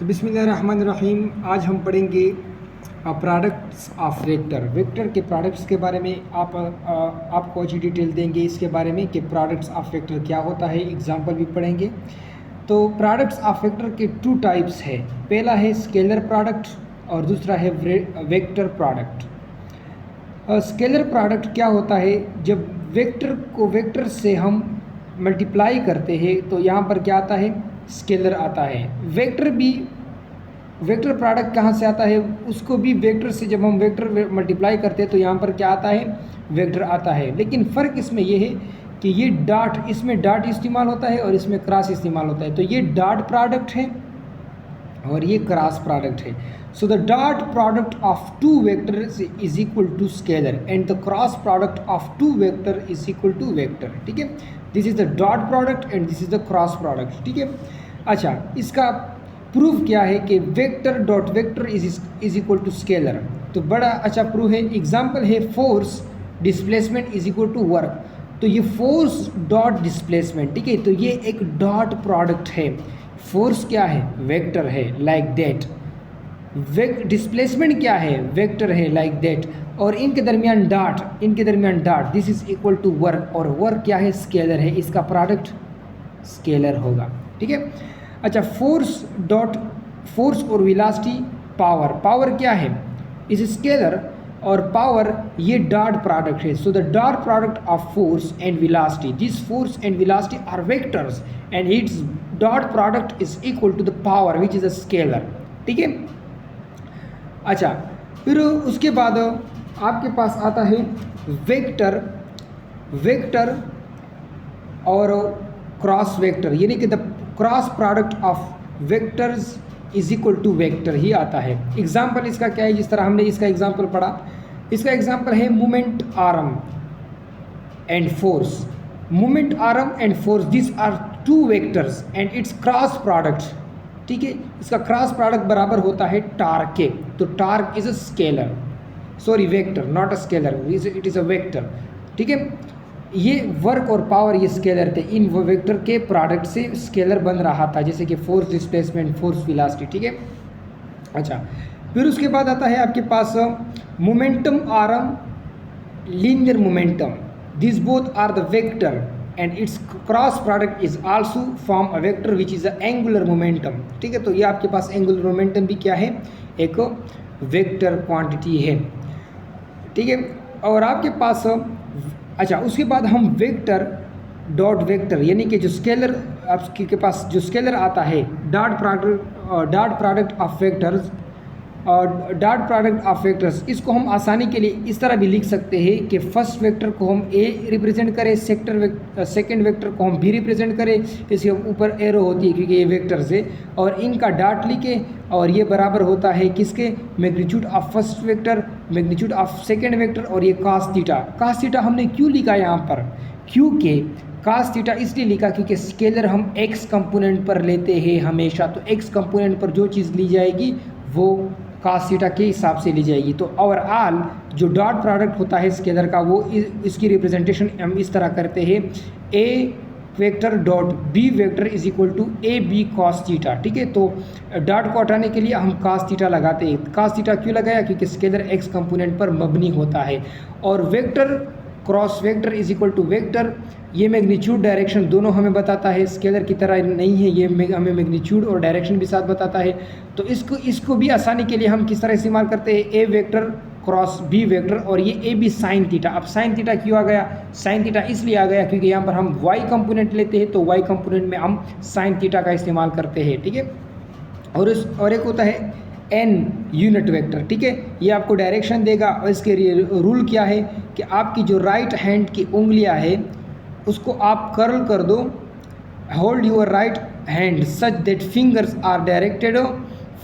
तो बिस्मिल्लाहिर्रहमानिर्रहीम। आज हम पढ़ेंगे प्रोडक्ट्स ऑफ वेक्टर। वेक्टर के प्रोडक्ट्स के बारे में आपको अच्छी डिटेल देंगे इसके बारे में कि प्रोडक्ट्स ऑफ वेक्टर क्या होता है। एग्जांपल भी पढ़ेंगे। तो प्रोडक्ट्स ऑफ वेक्टर के टू टाइप्स है। पहला है स्केलर प्रोडक्ट और दूसरा है वेक्टर प्रोडक्ट। स्केलर प्रोडक्ट क्या होता है? जब वेक्टर को वेक्टर से हम मल्टीप्लाई करते हैं तो यहाँ पर क्या आता है? स्केलर आता है। वेक्टर प्रोडक्ट कहाँ से आता है? उसको भी वेक्टर से जब हम वेक्टर मल्टीप्लाई करते हैं तो यहाँ पर क्या आता है? वेक्टर आता है। लेकिन फ़र्क इसमें यह है कि ये डॉट, इसमें डॉट इस्तेमाल होता है और इसमें क्रॉस इस्तेमाल होता है। तो ये डॉट प्रोडक्ट है और ये क्रॉस प्रोडक्ट है। So the dot product of two vectors is equal to scalar and the cross product of two vector is equal to vector. ठीक है, this is the dot product and this is the cross product. ठीक है, अच्छा, इसका proof क्या है कि vector dot vector is equal to scalar. तो बड़ा अच्छा प्रूफ है। एग्जाम्पल है force displacement is equal to work. तो ये फोर्स डॉट डिस्प्लेसमेंट, ठीक है, तो ये एक डॉट प्रोडक्ट है। फोर्स क्या है? वेक्टर है, लाइक दैट। डिस्प्लेसमेंट क्या है? वेक्टर है, लाइक दैट। और इनके दरमियान dot, this is equal to work. और वर्क क्या है? स्केलर है। इसका प्रोडक्ट स्केलर होगा। ठीक है, अच्छा, फोर्स और वेलोसिटी, पावर क्या है? इस स्केलर और पावर ये डॉट प्रोडक्ट है। So the dot product of force and velocity, this force and velocity are vectors and its dot product is equal to the power which is a scalar. ठीक है, अच्छा, फिर उसके बाद आपके पास आता है वेक्टर और क्रॉस वेक्टर, यानी कि the cross product of vectors is equal to vector ही आता है। एग्जाम्पल इसका क्या है? जिस तरह हमने इसका एग्जाम्पल पढ़ा, इसका एग्जाम्पल है moment arm and force. Moment arm and force, this are two vectors and its cross product. ठीक है, इसका क्रॉस प्रोडक्ट बराबर होता है टार्क के। तो torque is a scalar, sorry vector, not a scalar, it is a vector. ठीक है, ये वर्क और पावर ये स्केलर थे। इन वो वेक्टर के प्रोडक्ट से स्केलर बन रहा था, जैसे कि फोर्स डिस्प्लेसमेंट, फोर्स वेलोसिटी। ठीक है, अच्छा, फिर उसके बाद आता है आपके पास momentum arm, linear momentum, this both are the vector and its cross product is also form a vector which is a angular momentum. ठीक है, तो ये आपके पास एंगुलर मोमेंटम भी क्या है? एक वेक्टर क्वांटिटी है। ठीक है, और आपके पास अच्छा, उसके बाद हम वेक्टर डॉट वेक्टर, यानी कि जो स्केलर आपके पास जो स्केलर आता है, dot product of vectors, dot product of vectors, इसको हम आसानी के लिए इस तरह भी लिख सकते हैं कि फर्स्ट वेक्टर को हम ए रिप्रेजेंट करें, सेकंड वेक्टर को हम बी रिप्रेजेंट करें। इसके ऊपर एरो होती है क्योंकि ये वेक्टर्स है, और इनका डॉट लिखे और ये बराबर होता है किसके? Magnitude of first vector, magnitude of second vector, और ये कास थीटा। कास थीटा हमने क्यों लिखा यहाँ पर? क्योंकि कास थीटा इसलिए लिखा क्योंकि स्केलर हम एक्स कंपोनेंट पर लेते हैं हमेशा। तो एक्स कंपोनेंट पर जो चीज़ ली जाएगी वो कास थीटा के हिसाब से ली जाएगी। तो ओवरऑल जो डॉट प्रोडक्ट होता है स्केलर का, वो इसकी रिप्रेजेंटेशन हम इस तरह करते हैं, A vector dot B vector is equal to A B cos theta. ठीक है, तो डॉट को हटाने के लिए हम कास थीटा लगाते हैं। कास थीटा क्यों लगाया? क्योंकि स्केलर एक्स कंपोनेंट पर मबनी होता है। और vector cross vector is equal to vector, ये मैग्नीट्यूड डायरेक्शन दोनों हमें बताता है, स्केलर की तरह नहीं है, ये हमें मैग्नीट्यूड और डायरेक्शन भी साथ बताता है। तो इसको भी आसानी के लिए हम किस तरह इस्तेमाल करते हैं? A vector cross B vector, और ये ए बी साइन थीटा। अब साइन थीटा क्यों आ गया? साइन थीटा इसलिए आ गया क्योंकि यहाँ पर हम वाई कंपोनेंट लेते हैं, तो वाई कंपोनेंट में हम साइन थीटा का इस्तेमाल करते हैं। ठीक है, और एक होता है एन यूनिट वेक्टर। ठीक है, ये आपको डायरेक्शन देगा। और इसके रूल क्या है कि आपकी जो राइट हैंड की उंगलियां है उसको आप कर्ल कर दो। Hold your right hand such that fingers are directed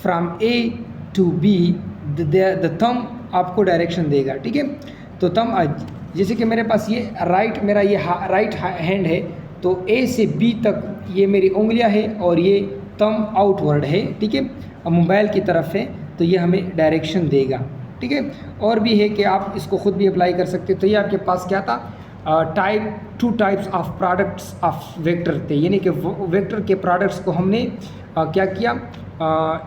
from A to B. The thumb आपको डायरेक्शन देगा। ठीक है, तो थंब, जैसे कि मेरे पास ये मेरा ये राइट हैंड है, तो ए से बी तक ये मेरी उंगलियां है और ये थंब आउटवर्ड है। ठीक है, मोबाइल की तरफ है, तो ये हमें डायरेक्शन देगा। ठीक है, और भी है कि आप इसको ख़ुद भी अप्लाई कर सकते हो। तो ये आपके पास क्या था? Two types of products of vector थे, यानी कि वेक्टर के प्रोडक्ट्स को हमने क्या किया?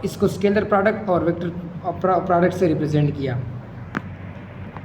इसको स्केलर प्रोडक्ट और वेक्टर प्रोडक्ट से रिप्रेजेंट किया।